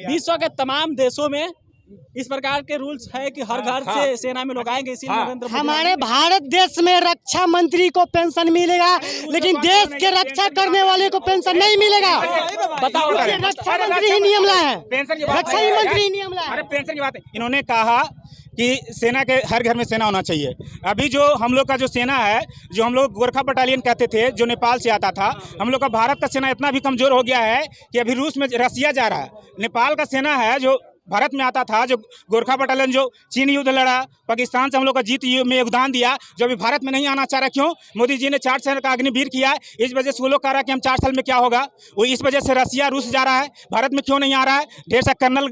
विश्व के तमाम देशों में इस प्रकार के रूल्स है कि हर घर से सेना में लोग आएंगे, इसीलिए नरेंद्र मोदी, हमारे भारत देश में रक्षा मंत्री को पेंशन मिलेगा, लेकिन देश के रक्षा करने वाले को पेंशन नहीं मिलेगा। बताओ, रक्षा मंत्री ही नियम लाए हैं, रक्षा मंत्री ही नियम लाए। अरे पेंशन की बात है, इन्होंने कहा कि सेना के हर घर में सेना होना चाहिए। अभी जो हम लोग का जो सेना है, जो हम लोग गोरखा बटालियन कहते थे, जो नेपाल से आता था, हम लोग का भारत का सेना इतना भी कमजोर हो गया है कि अभी रूस में रसिया जा रहा है। नेपाल का सेना है जो भारत में आता था, जो गोरखा बटालियन जो चीन युद्ध लड़ा, पाकिस्तान से हम लोग का जीत में योगदान दिया, जो अभी भारत में नहीं आना चाह रहा। क्यों? मोदी जी ने 4 साल का अग्निवीर किया, इस वजह से वो लोग कह रहा है कि हम 4 साल में क्या होगा। वो इस वजह से रसिया रूस जा रहा है, भारत में क्यों नहीं आ रहा है? ढेर सा कर्नल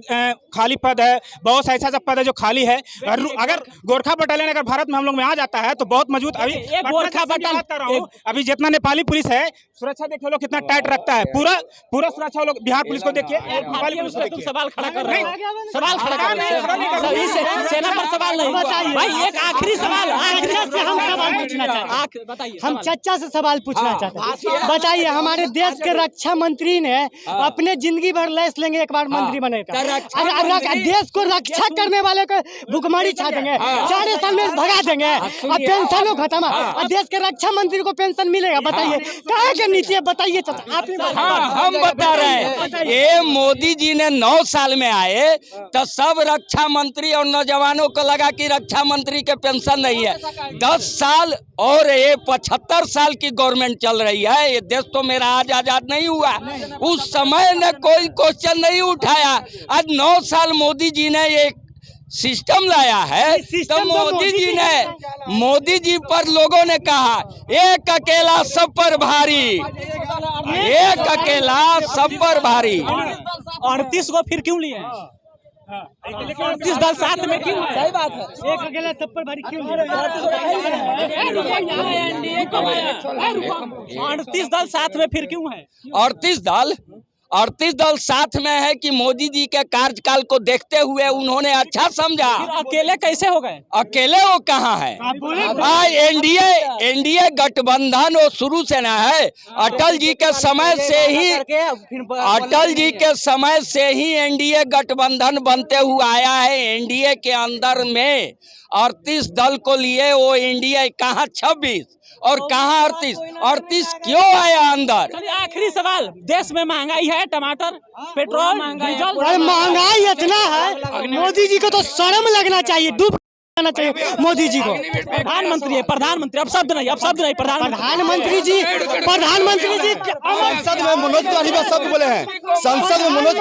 खाली पद है, बहुत सा ऐसा पद है जो खाली है। अगर गोरखा बटालियन अगर भारत में हम लोग में आ जाता है तो बहुत मजबूत। अभी गोरखा बटालियन, अभी जितना नेपाली पुलिस है, सुरक्षा देखिए लोग कितना टाइट रखता है, पूरा सुरक्षा लोग बिहार पुलिस को देखिए, नेपाली पुलिस को देखिए। सवाल खड़ा कर रहे हैं, सवाल खड़ा कर रहे हैं, सेना पर सवाल नहीं भाई। एक आखिरी सवाल, से हम सवाल पूछना चाहते हैं, बताइए, हम चर्चा से सवाल पूछना चाहते हैं। बताइए, हमारे देश के रक्षा मंत्री ने अपने जिंदगी भर लैस लेंगे, एक बार मंत्री बनेगा, देश को रक्षा करने वाले को भुखमरी छा देंगे, 4 साल में भगा देंगे, अब पेंशन खत्म, और देश के रक्षा मंत्री को पेंशन मिलेगा। बताइए कहाँ के नीति है, बताइए चाचा आप। हम बता रहे हैं, ये मोदी जी ने 9 साल में आए तो सब रक्षा मंत्री और नौजवानों को लगा कि रक्षा मंत्री के पेंशन नहीं है। 10 साल और ये 75 साल की गवर्नमेंट चल रही है। ये देश तो मेरा आज आजाद नहीं हुआ, उस समय ने कोई क्वेश्चन नहीं उठाया। आज 9 साल मोदी जी ने एक सिस्टम लाया है, तो मोदी जी पर लोगों ने कहा एक अकेला सब पर भारी, एक अकेला सब पर भारी। 38 को फिर क्यों लिए? 38 दल साथ में क्यों? सही बात है, एक अकेला सब पर भारी क्यों? 38 दल साथ में फिर क्यों है? 38 दल साथ में है कि मोदी जी के कार्यकाल को देखते हुए उन्होंने अच्छा समझा। अकेले कैसे हो गए? अकेले वो कहाँ है? एनडीए गठबंधन वो शुरू से ना है, अटल जी के समय से ही एनडीए गठबंधन बनते हुए आया है। एनडीए के अंदर में 38 दल को लिए वो एनडीए कहाँ 26 और कहाँ 38 क्यों आया अंदर? आखिरी सवाल, देश में महंगाई है, टमाटर, पेट्रोल, डीजल, महंगाई इतना है, मोदी जी को तो शर्म लगना चाहिए, डूब जाना चाहिए मोदी जी को। प्रधानमंत्री है, प्रधानमंत्री, अब शब्द नहीं, प्रधानमंत्री जी संसद में मनोज तिवारी शब्द बोले हैं, संसद में मनोज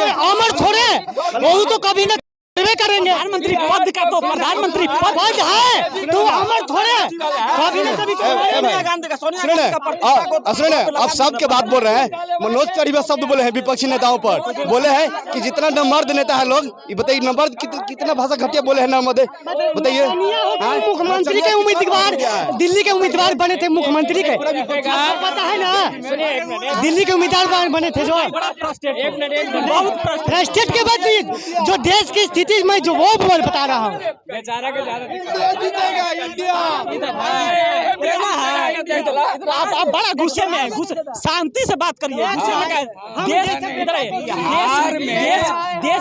अमर थोड़े वो तो कभी न करेंगे। प्रधानमंत्री पद का तो प्रधानमंत्री पद है, तो अमर थोड़े कभी न कभी। सुने आप सबके बात बोल रहे हैं, मनोज तिवारी शब्द बोले हैं विपक्षी नेताओं पर, बोले हैं कि जितना नंबर नेता है लोग, ये बताइए नंबर कितना भाषा घटिया बोले हैं नंबर, बताइए। मुख्यमंत्री के उम्मीदवार दिल्ली के उम्मीदवार बने थे, मुख्यमंत्री के पता है ना, दिल्ली के उम्मीदवार बने थे, जो बहुत फ्रस्ट्रेट के बाद जो देश की स्थिति चीज मैं जो वो बता रहा हूँ। आप बड़ा गुस्से में गुस्से, शांति से बात करिए। बिहार में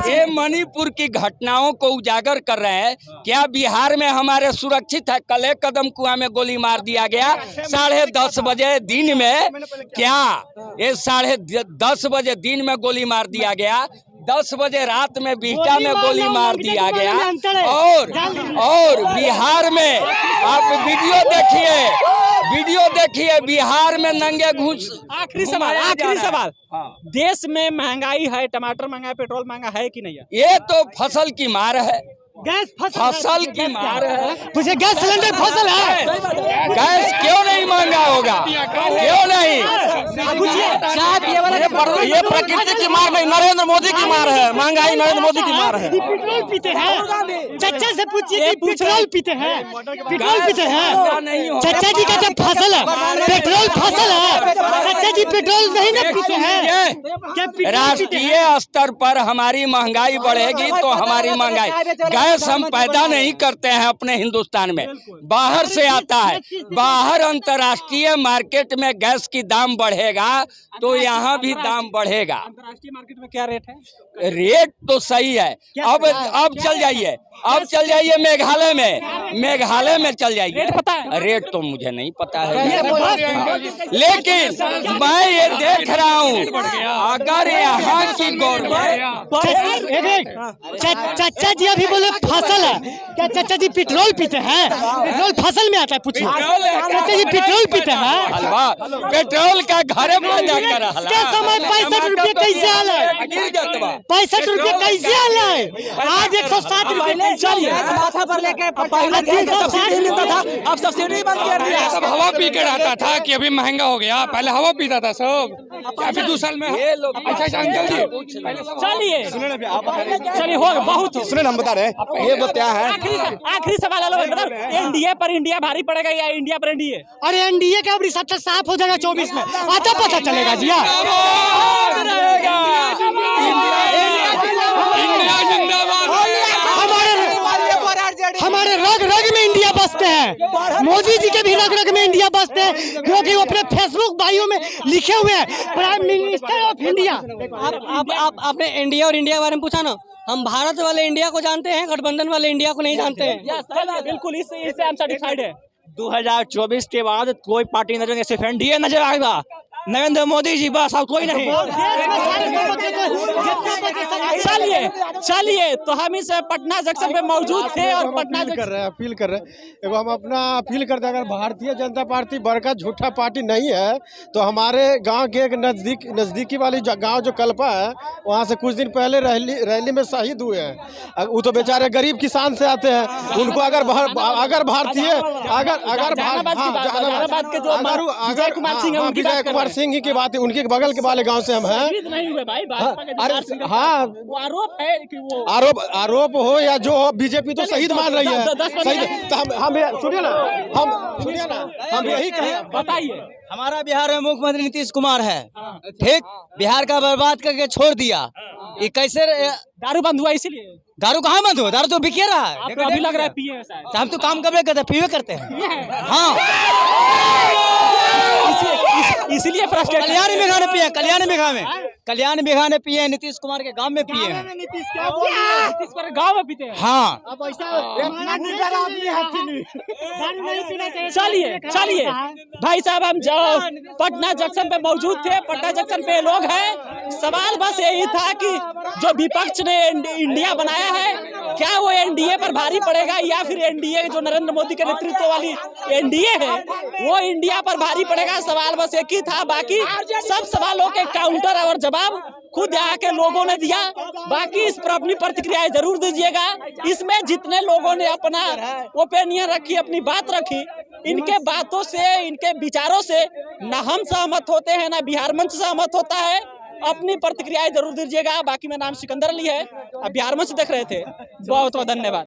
ये मणिपुर की घटनाओं को उजागर कर रहे हैं। क्या बिहार में हमारे सुरक्षित है? कल एक कदम कुआं में गोली मार दिया गया 10:30 बजे दिन में। क्या ये 10:30 बजे दिन में गोली मार दिया गया? 10 बजे रात में बिहटा में गोली मार दिया गया। और बिहार में आप वीडियो देखिए बिहार में नंगे घूस। आखिरी सवाल, देश में महंगाई है, टमाटर महंगा है, पेट्रोल महंगा है कि नहीं है? ये तो फसल की मार है, गैस फसल की मार है। मुझे गैस सिलेंडर फसल है। गैस क्यों नहीं महंगा होगा? क्यों नहीं? ये प्रकृति की मार नहीं, नरेंद्र मोदी की मार है। महंगाई नरेंद्र मोदी की मार है। पेट्रोल पीते हैं, चाचा से पूछिए कि पेट्रोल पीते हैं, पेट्रोल पीते हैं। चाचा जी का जब फसल है, पेट्रोल फसल है, चाचा जी पेट्रोल नहीं ना पीते हैं। राष्ट्रीय स्तर पर हमारी महंगाई बढ़ेगी तो हमारी महंगाई, गैस हम पैदा नहीं करते हैं अपने हिंदुस्तान में, बाहर से आता है। बाहर अंतर्राष्ट्रीय मार्केट में गैस की दाम बढ़ेगा तो यहाँ भी दाम बढ़ेगा। अंतर्राष्ट्रीय मार्केट में क्या रेट है? रेट तो सही है। अब चल जाइए मेघालय में चल जाइए। रेट पता है? रेट तो मुझे नहीं पता है, लेकिन मैं ये देख रहा हूँ अगर यहाँ की गवर्नमेंट। चाचा जी अभी बोले फसल है, क्या चाचा जी पेट्रोल पीते हैं? पेट्रोल फसल में आता है, पूछिए। चाचा जी पेट्रोल पीते हैं? पेट्रोल का घरे पैदा कर समय 65 रुपये कैसे आला है? 65 रुपये कैसे आला है? आज 107 रुपये। चलिए माथा पर लेके अब सब्सिडी बंद कर दिया। सब हवा पी के रहता था कि अभी महंगा हो गया। पहले हवा पीता था सब, अभी 2 साल में अच्छा अंकल जी चलिए हो बहुत सुने हम बता रहे हैं, ये बता है। आखिरी सवाल एनडीए पर इंडिया भारी पड़ेगा या इंडिया पर एनडीए? अरे एनडीए का रिजल्ट साफ हो जाएगा 24 में, आता पता चलेगा जी। हमारे रग रग में इंडिया बसते हैं, मोदी जी के भी रग रग में इंडिया बसते हैं, क्योंकि वो अपने फेसबुक बायो में लिखे हुए हैं प्राइम मिनिस्टर ऑफ इंडिया। आपने इंडिया और इंडिया के बारे में पूछा ना, हम भारत वाले इंडिया को जानते हैं, गठबंधन वाले इंडिया को नहीं जानते हैं। बिल्कुल, इससे हम सर्टिफाइड है। 2024 के बाद कोई पार्टी नजर सिर्फ एनडीए नजर आएगा, नरेंद्र मोदी जी बस, और कोई नहीं। चलिए तो हम इस पटना जंक्शन पे मौजूद थे और पटना अपील कर रहे हैं। एगो हम अपना अपील करते हैं, अगर भारतीय जनता पार्टी बड़का झूठा पार्टी नहीं है तो हमारे गांव के एक नज़दीकी वाली गांव जो कल्पा है, वहां से कुछ दिन पहले रैली में शहीद हुए हैं। वो तो बेचारे गरीब किसान से आते हैं, उनको अगर भारतीय विजय कुमार सिंह ही की बात है, उनके बगल के वाले गांव से हम हैं। नहीं हुए भाई, हाँ, आरोप है कि वो आरोप हो या जो हो, बीजेपी तो शहीद मान रही है। तो हम सुनिए ना, हम यही कहें। बताइए, हमारा बिहार में मुख्यमंत्री नीतीश कुमार है, ठीक, बिहार का बर्बाद करके छोड़ दिया। ये कैसे दारू बंद हुआ? इसीलिए दारू कहाँ बंद हुआ? दारू तो बिके रहा है। आपको अभी लग रहा है पिए हैं शायद। हम तो काम कब करते हैं, पीवे करते हैं। हाँ, इसीलिए कल्याण बिघा ने पिए, कल्याण बिघा ने पिए, नीतीश कुमार के गांव में पिए हैं। नीतीश कुमार गाँव में पीते हैं। हाँ, चलिए भाई साहब, हम पटना जंक्शन पे मौजूद थे। पटना जंक्शन पे लोग हैं। सवाल बस यही था कि जो विपक्ष ने इंडिया बनाया है, क्या वो एनडीए पर भारी पड़ेगा या फिर एनडीए जो नरेंद्र मोदी के नेतृत्व वाली एनडीए है वो इंडिया पर भारी पड़ेगा? सवाल बस एक ही था, बाकी सब सवालों के काउंटर और जवाब खुद यहाँ के लोगों ने दिया। बाकी इस पर अपनी प्रतिक्रियाएं जरूर दीजिएगा। इसमें जितने लोगों ने अपना ओपिनियन रखी, अपनी बात रखी, इनके बातों से, इनके विचारों से न हम सहमत होते हैं, न बिहार मंच सहमत होता है। अपनी प्रतिक्रियाएं जरूर दीजिएगा। बाकी मेरा नाम सिकंदर अली है, अब बिहार मंच देख रहे थे। बहुत बहुत धन्यवाद।